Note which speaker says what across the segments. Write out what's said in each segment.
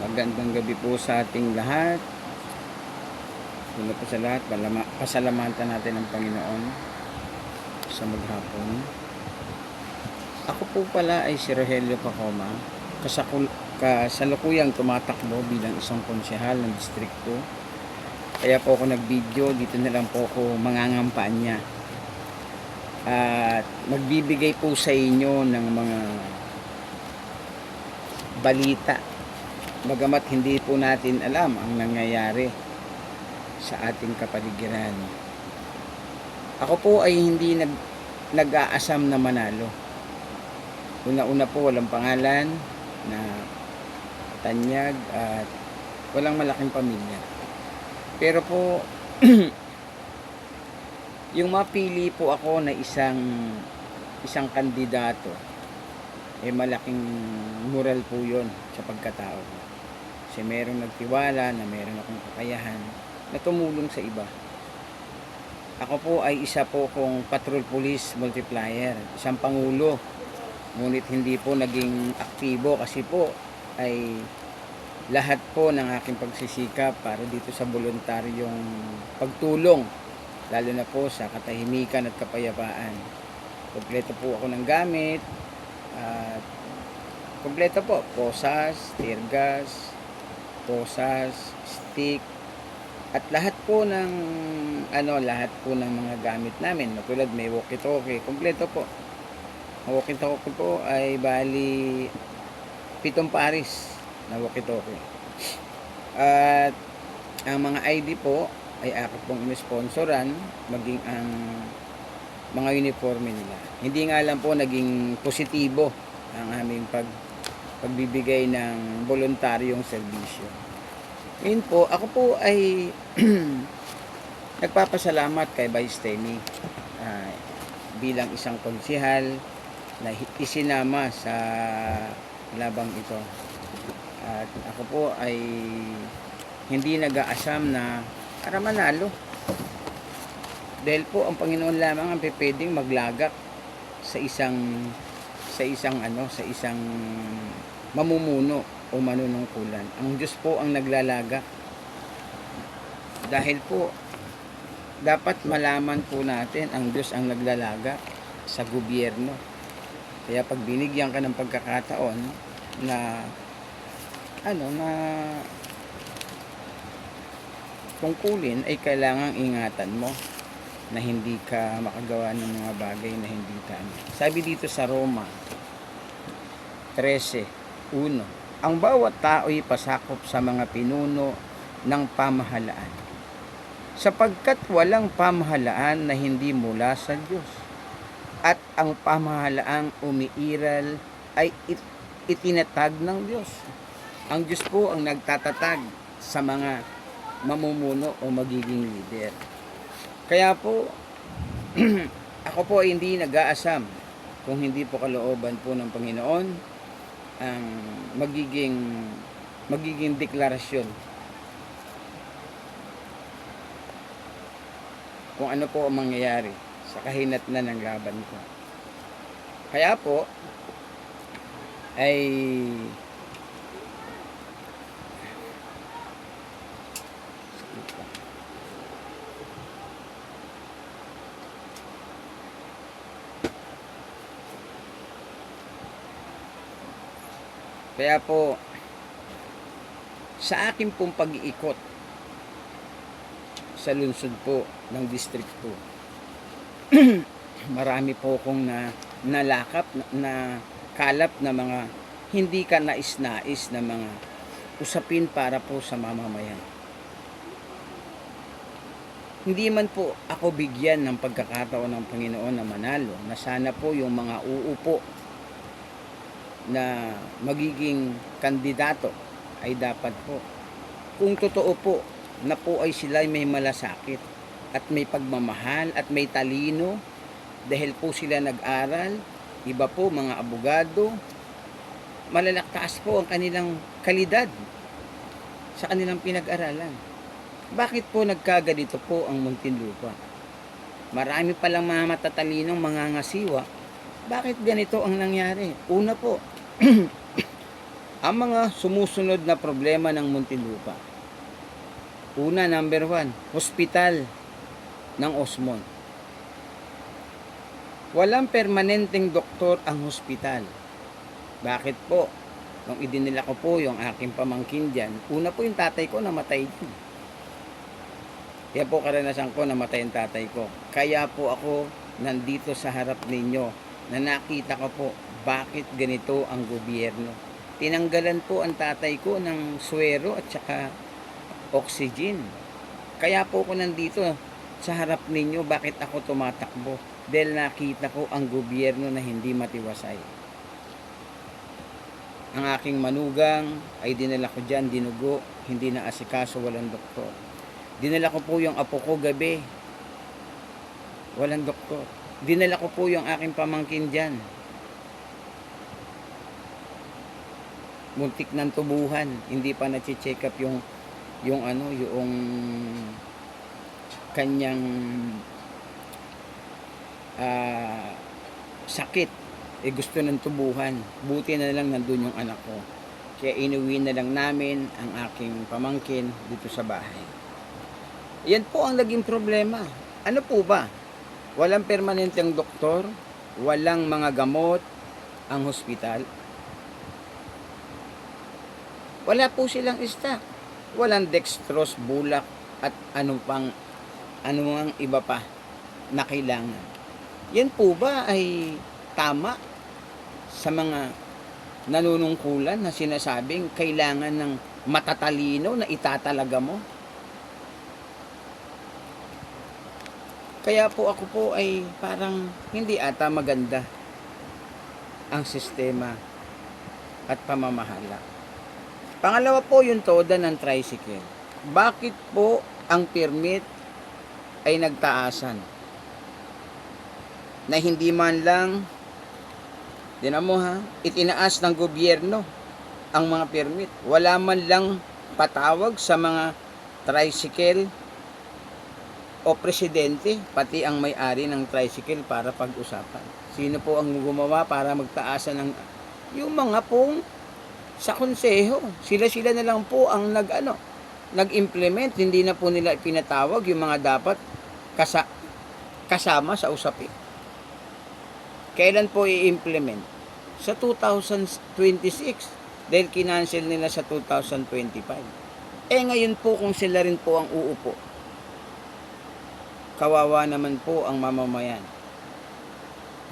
Speaker 1: Magandang gabi po sa ating lahat. Una po sa lahat, pasalamatan natin ang Panginoon sa maghapon. Ako po pala ay si Rogelio Pacoma, kasalukuyang tumatakbo bilang isang konsehal ng distrikto. Kaya po ako nag-video, dito na lang po ako mangangampanya. At magbibigay po sa inyo ng mga balita. Bagamat hindi po natin alam ang nangyayari sa ating kapaligiran. Ako po ay hindi nag-aasam na manalo. Una-una po walang pangalan, na tanyag at walang malaking pamilya. Pero po yung mapili po ako na isang kandidato, malaking moral po yun sa pagkatao ko. Kasi merong nagtiwala na meron akong kakayahan na tumulong sa iba. Ako po ay isa po kong patrol police multiplier, isang pangulo. Ngunit hindi po naging aktibo kasi po ay lahat po ng aking pagsisikap para dito sa voluntaryong pagtulong, lalo na po sa katahimikan at kapayapaan. Kompleto po ako ng gamit at kompleto po, posas, tear gas, posas, stick, at lahat po ng mga gamit namin. Matulad may walkie-talkie, kompleto po. Ang walkie-talkie po ay bali 7 pares na walkie-talkie. At ang mga ID po ay ako pong inisponsoran, maging ang mga uniforme nila. Hindi nga lang po naging positibo ang aming pagbibigay ng voluntaryong serbisyo. Ngayon po, ako po ay nagpapasalamat kay Vice Tenny bilang isang konsehal na isinama sa labang ito. At ako po ay hindi nag-aasam na para manalo. Dahil po ang Panginoon lamang ang pwedeng maglagak sa isang mamumuno o manunungkulan. Ang Diyos po ang naglalagak. Dahil po dapat malaman po natin ang Diyos ang naglalaga sa gobyerno. Kaya pag binigyan ka ng pagkakataon na tungkulin, ay kailangang ingatan mo na hindi ka makagawa ng mga bagay na hindi ka Sabi dito sa Roma 13:1, ang bawat tao'y pasakop sa mga pinuno ng pamahalaan, sapagkat walang pamahalaan na hindi mula sa Diyos, at ang pamahalaang umiiral ay itinatag ng Diyos. Ang Diyos po ang nagtatatag sa mga mamumuno o magiging leader. Kaya po ako po ay hindi nag-aasam kung hindi po kalooban po ng Panginoon ang magiging deklarasyon kung ano po ang mangyayari sa kahinatnan ng laban ko. Kaya po ay sa akin pong pag-iikot sa lungsod po ng distrikto, marami po akong nalakap na kalap na mga hindi ka nais-nais na mga usapin para po sa mamamayan. Hindi man po ako bigyan ng pagkakataon ng Panginoon na manalo, na sana po yung mga uupo na magiging kandidato ay dapat po, kung totoo po na po ay sila may malasakit at may pagmamahal at may talino, dahil po sila nag-aral, iba po mga abogado, malalaktaas po ang kanilang kalidad sa kanilang pinag-aralan. Bakit po nagkaganito po ang Muntinlupa? Marami palang mga matatalinong mga ngasiwa. Bakit ganito ang nangyari? Una po, Ang mga sumusunod na problema ng Muntinlupa. Una, number 1, hospital ng Osmond. Walang permanenteng doktor ang hospital. Bakit po? Nung idinila ko po yung aking pamangkin dyan, una po yung tatay ko namatay din. Kaya po karanasan ko namatay yung tatay ko. Kaya po ako nandito sa harap ninyo na nakita ko po bakit ganito ang gobyerno. Tinanggalan po ang tatay ko ng swero at saka oxygen. Kaya po ako nandito sa harap ninyo, bakit ako tumatakbo? Dahil nakita ko ang gobyerno na hindi matiwasay. Ang aking manugang ay dinala ko dyan, dinugo, hindi na asikaso, walang doktor. Dinala ko po yung apo ko gabi, walang doktor. Dinala ko po yung aking pamangkin dyan. Muntik ng tubuhan, hindi pa na-check up yung kanyang sakit. Gusto ng tubuhan. Buti na lang nandun yung anak ko. Kaya inuwi na lang namin ang aking pamangkin dito sa bahay. Yan po ang naging problema. Ano po ba? Walang permanenteng doktor, walang mga gamot ang hospital. Wala po silang stock. Walang dextrose, bulak at anong iba pa na kailangan. Yan po ba ay tama sa mga nanunungkulan na sinasabing kailangan ng matatalino na itatalaga mo? Kaya po ako po ay parang hindi ata maganda ang sistema at pamamahala. Pangalawa po yung toda ng tricycle. Bakit po ang permit ay nagtaasan? Na hindi man lang, tinan mo ha, itinaas ng gobyerno ang mga permit. Wala man lang patawag sa mga tricycle o presidente, pati ang may-ari ng tricycle para pag-usapan. Sino po ang gumawa para magtaasan ng yung mga pong sa konseho? Sila na lang po ang nag-implement, hindi na po nila pinatawag yung mga dapat kasama sa usapin. Kailan po i-implement? Sa 2026 dahil kinancel nila sa 2025. Ngayon po kung sila rin po ang uupo, kawawa naman po ang mamamayan.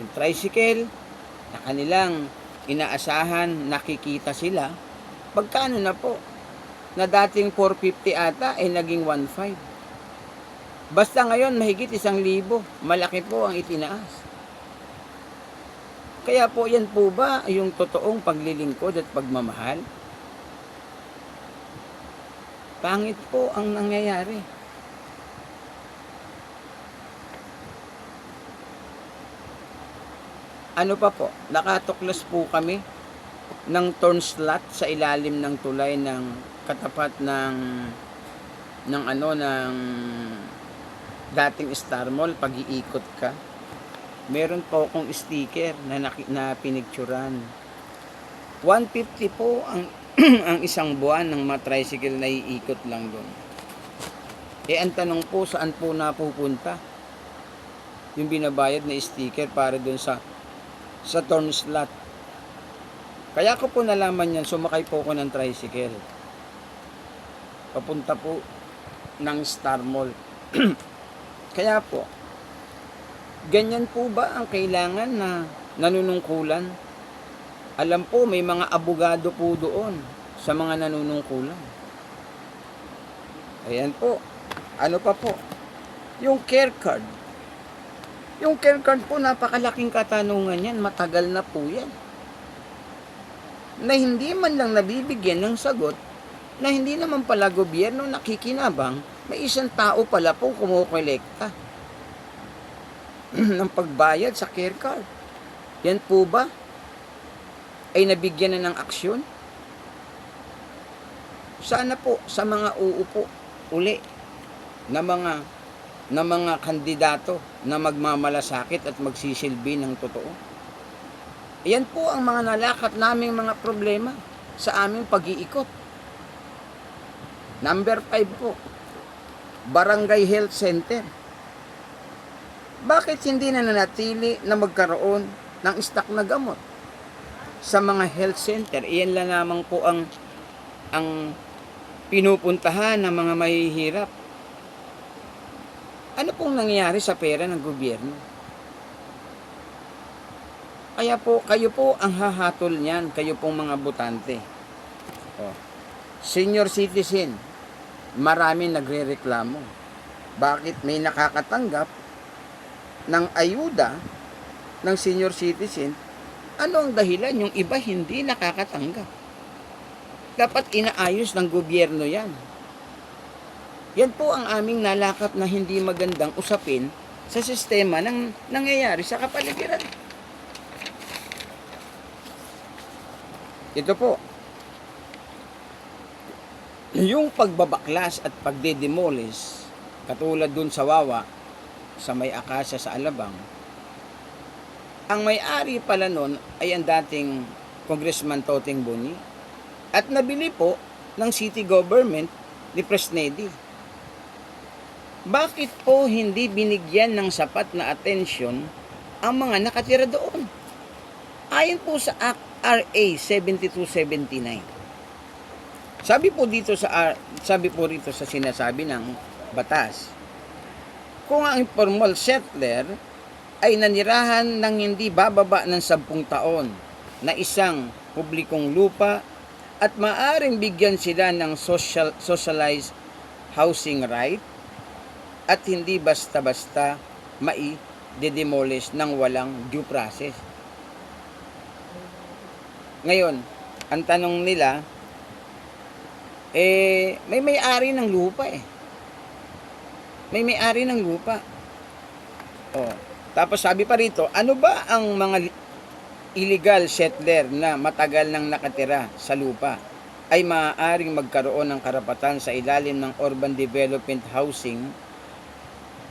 Speaker 1: Yung tricycle na kanilang inaasahan, nakikita sila, pagkano na po? Na dating 450 ata ay naging 1.5. Basta ngayon mahigit 1,000. Malaki po ang itinaas. Kaya po yan po ba yung totoong paglilingkod at pagmamahal? Pangit po ang nangyayari. Ano pa po? Nakatuklas po kami ng turn slot sa ilalim ng tulay ng katapat ng dating Star Mall pag iikot ka. Meron po akong sticker na pinicturan. 150 po ang ang isang buwan ng mga tricycle na iikot lang doon. Ang tanong po, saan po napupunta yung binabayad na sticker para doon sa turn slot? Kaya ko po nalaman yan, sumakay po ako ng tricycle. Papunta po ng Star Mall. Kaya po, ganyan po ba ang kailangan na nanunungkulan? Alam po, may mga abogado po doon sa mga nanunungkulan. Ayan po. Ano pa po? Yung care card. Yung care card po, napakalaking katanungan yan. Matagal na po yan. Na hindi man lang nabibigyan ng sagot, na hindi naman pala gobyerno nakikinabang, may isang tao pala po kumukolekta ng pagbayad sa care card. Yan po ba ay nabigyan na ng aksyon? Sana po sa mga uupo uli na mga kandidato na magmamalasakit at magsisilbi ng totoo. Yan po ang mga nalakat naming mga problema. sa aming pag-iikot. Number 5 po, Barangay Health Center. Bakit hindi na nanatili na magkaroon ng stock na gamot sa mga health center? Iyan lang naman po ang pinupuntahan ng mga mahihirap. Ano pong nangyayari sa pera ng gobyerno? Kaya po, kayo po ang hahatol niyan, kayo pong mga botante. Senior citizen, marami nagrereklamo. Bakit may nakakatanggap ng ayuda ng senior citizen? Ano ang dahilan? Yung iba hindi nakakatanggap. Dapat inaayos ng gobyerno yan. Yan po ang aming nalakap na hindi magandang usapin sa sistema ng nangyayari sa kapaligiran. Ito po, yung pagbabaklas at pagdedemolish, katulad dun sa Wawa, sa may Akasya sa Alabang, ang may-ari pala nun ay ang dating Congressman Toting Boni at nabili po ng city government ni Presnedi. Bakit po hindi binigyan ng sapat na atensyon ang mga nakatira doon? Ayon po sa Act RA 7279. Sabi po rito sa sinasabi ng batas, kung ang informal settler ay nanirahan ng hindi bababa ng 10 taon na isang publikong lupa at maaring bigyan sila ng socialized housing right at hindi basta-basta mai-demolish ng walang due process. Ngayon, ang tanong nila, may may-ari ng lupa May may-ari ng lupa. Tapos sabi pa rito, ano ba ang mga illegal settler na matagal nang nakatira sa lupa ay maaaring magkaroon ng karapatan sa ilalim ng Urban Development Housing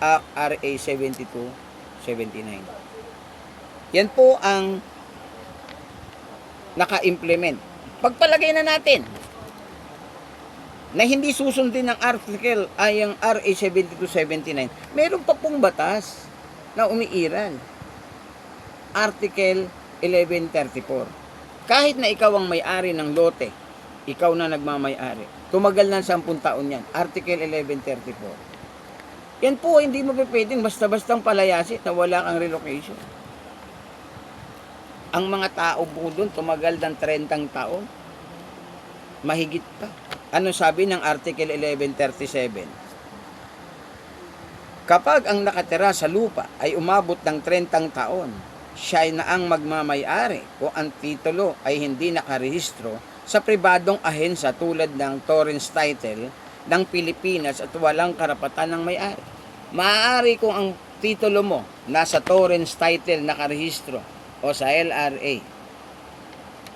Speaker 1: Act RA 7279. Yan po ang naka-implement. Pagpalagay na natin na hindi susundin ng article ay ang RA 7279, meron pa pong batas na umiiral. Article 1134. Kahit na ikaw ang may-ari ng lote, ikaw na nagmamay-ari, tumagal na 10 taon yan. Article 1134. Yan po, hindi mo pwedeng basta-bastang palayasin na wala kang relocation. Ang mga tao po doon, tumagal ng 30 taon. Mahigit pa. Ano sabi ng Article 1137? Kapag ang nakatira sa lupa ay umabot ng 30 taon, siya na ang magmamay-ari kung ang titulo ay hindi nakarehistro sa pribadong ahensya tulad ng Torrens Title ng Pilipinas at walang karapatan ng may-ari. Maaari kung ang titulo mo nasa Torrens Title nakarehistro o sa LRA,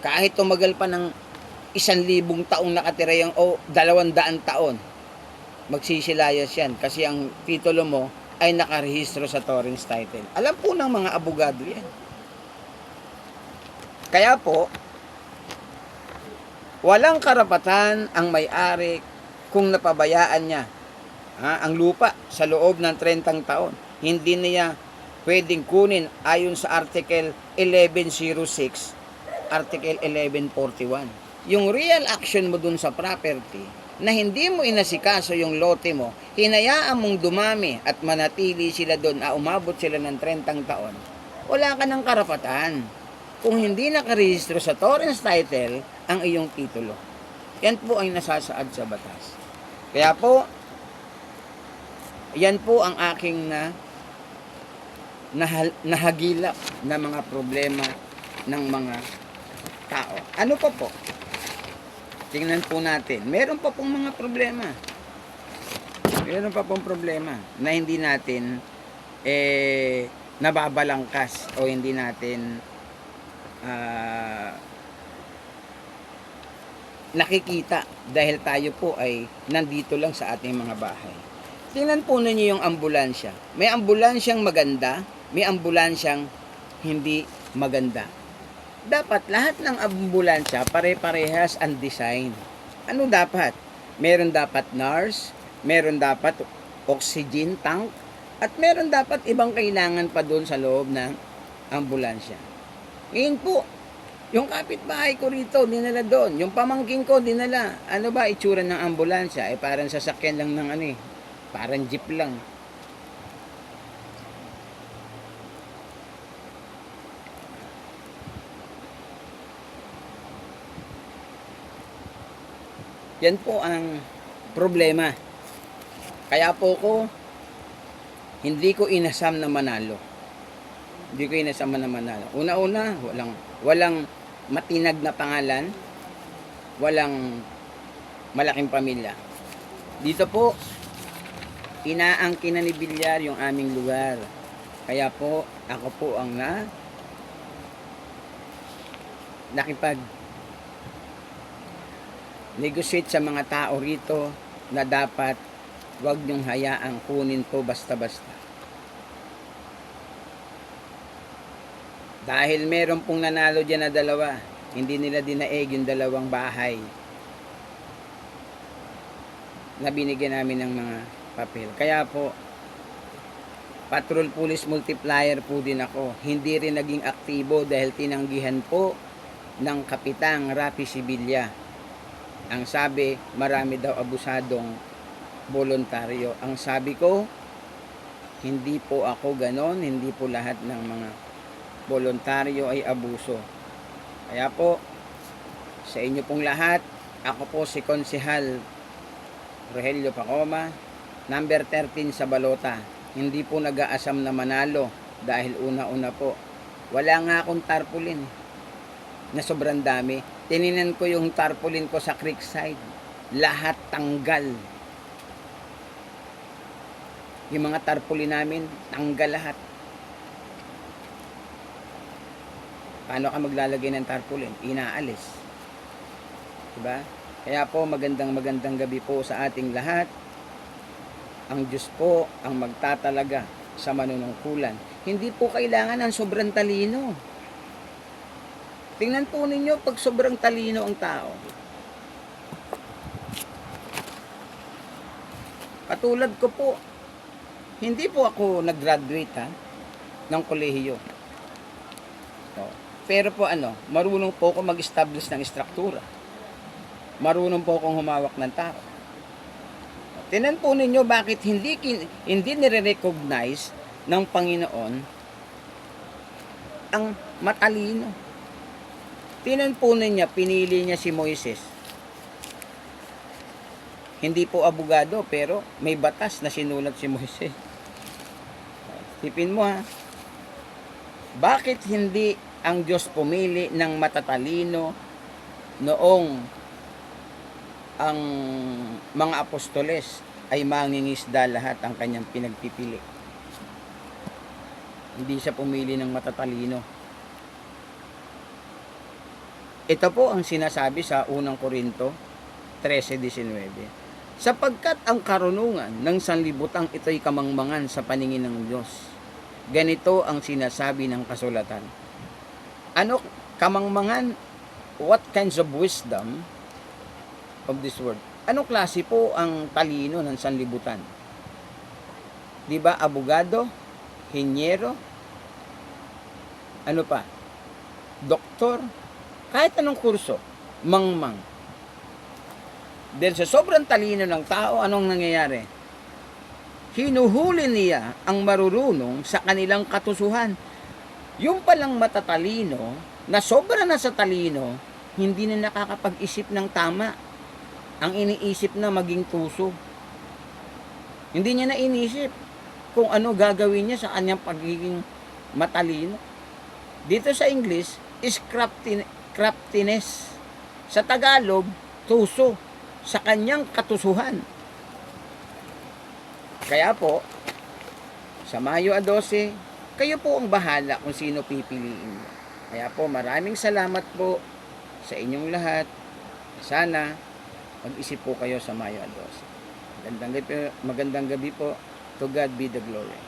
Speaker 1: kahit tumagal pa ng 1,000 taong nakatira yung o 200 taon, magsisilayas yan kasi ang titulo mo ay nakarehistro sa Torrens Title. Alam po ng mga abogado yan. Kaya po, walang karapatan ang may-ari kung napabayaan niya ang lupa sa loob ng 30 taon. Hindi niya pwedeng kunin ayon sa Article 1106, Article 1141. Yung real action mo dun sa property na hindi mo inasikaso yung lote mo, hinayaan mong dumami at manatili sila doon, umabot sila ng 30 taon, wala ka ng karapatan kung hindi nakarehistro sa Torrens Title ang iyong titulo. Yan po ay nasasaad sa batas. Kaya po, yan po ang aking nahagilap na mga problema ng mga tao. Ano pa po? Tingnan po natin. Meron pa pong mga problema. Meron pa pong problema na hindi natin nababalangkas o hindi natin nakikita dahil tayo po ay nandito lang sa ating mga bahay. Tingnan po ninyo yung ambulansya. May ambulansyang maganda, may ambulansyang hindi maganda. dapat lahat ng ambulansya pare-parehas ang design. Ano dapat? Meron dapat nurse, meron dapat oxygen tank, at meron dapat ibang kailangan pa doon sa loob ng ambulansya. Ngayon po, yung kapitbahay ko rito, dinala doon. Yung pamangkin ko, dinala. Ano ba itsura ng ambulansya? Parang sasakyan lang ng parang jeep lang. Yan po ang problema. Kaya po hindi ko inasam na manalo. Hindi ko inasam na manalo. Una-una, walang matinag na pangalan, walang malaking pamilya. Dito po, inaangkin na ni Villar yung aming lugar. Kaya po, ako po ang negotiate sa mga tao rito na dapat wag niyong hayaang kunin to basta-basta. Dahil meron pong nanalo dyan na dalawa, hindi nila dinaeg yung dalawang bahay na binigyan namin ng mga papel. Kaya po, patrol police multiplier po din ako. Hindi rin naging aktibo dahil tinanggihan po ng Kapitang Rafi Sibilya. Ang sabi, marami daw abusadong voluntaryo. Ang sabi ko, hindi po ako ganon, hindi po lahat ng mga voluntaryo ay abuso. Kaya po, sa inyo pong lahat, ako po si Konsehal Rogelio Pacoma, number 13 sa balota. Hindi po nag-aasam na manalo dahil una-una po, wala nga akong tarpaulin na sobrang dami. Tininan ko yung tarpaulin ko sa Creekside. Lahat tanggal. Yung mga tarpaulin namin, tanggal lahat. Paano ka maglalagay ng tarpaulin? Inaalis. Diba? Kaya po, magandang gabi po sa ating lahat. Ang Diyos po ang magtatalaga sa manunungkulan. Hindi po kailangan ng sobrang talino. Tingnan po ninyo pag sobrang talino ang tao. Katulad ko po, hindi po ako nag-graduate ng kolehiyo. Pero po marunong po ako mag-establish ng istruktura. Marunong po akong humawak ng tao. Tingnan po ninyo bakit hindi nire-recognize ng Panginoon ang matalino. Tingnan po ninyo, pinili niya si Moises. Hindi po abogado, pero may batas na sinulat si Moises. Tipin mo bakit hindi ang Diyos pumili ng matatalino noong ang mga apostoles ay mangingisda lahat ang kanyang pinagpipili? Hindi siya pumili ng matatalino. Ito po ang sinasabi sa unang Korinto 13:19. Sapagkat ang karunungan ng sanlibutan ito'y kamangmangan sa paningin ng Diyos. Ganito ang sinasabi ng kasulatan. Ano kamangmangan? What kinds of wisdom of this world? Anong klase po ang talino ng sanlibutan? Di ba abogado, henyero, ano pa? Doktor, kahit anong kurso, mangmang. Dahil sa sobrang talino ng tao, anong nangyayari? Hinuhuli niya ang marurunong sa kanilang katusuhan. Yung palang matatalino, na sobra na sa talino, hindi na nakakapag-isip ng tama. Ang iniisip na maging tuso. Hindi niya na inisip kung ano gagawin niya sa kanyang pagiging matalino. Dito sa English, is craftiness. Sa Tagalog, tuso. Sa kanyang katusuhan. Kaya po, sa Mayo 12, kayo po ang bahala kung sino pipiliin mo. Kaya po, maraming salamat po sa inyong lahat. Sana, mag-isip po kayo sa Mayo 12. Magandang gabi po. To God be the glory.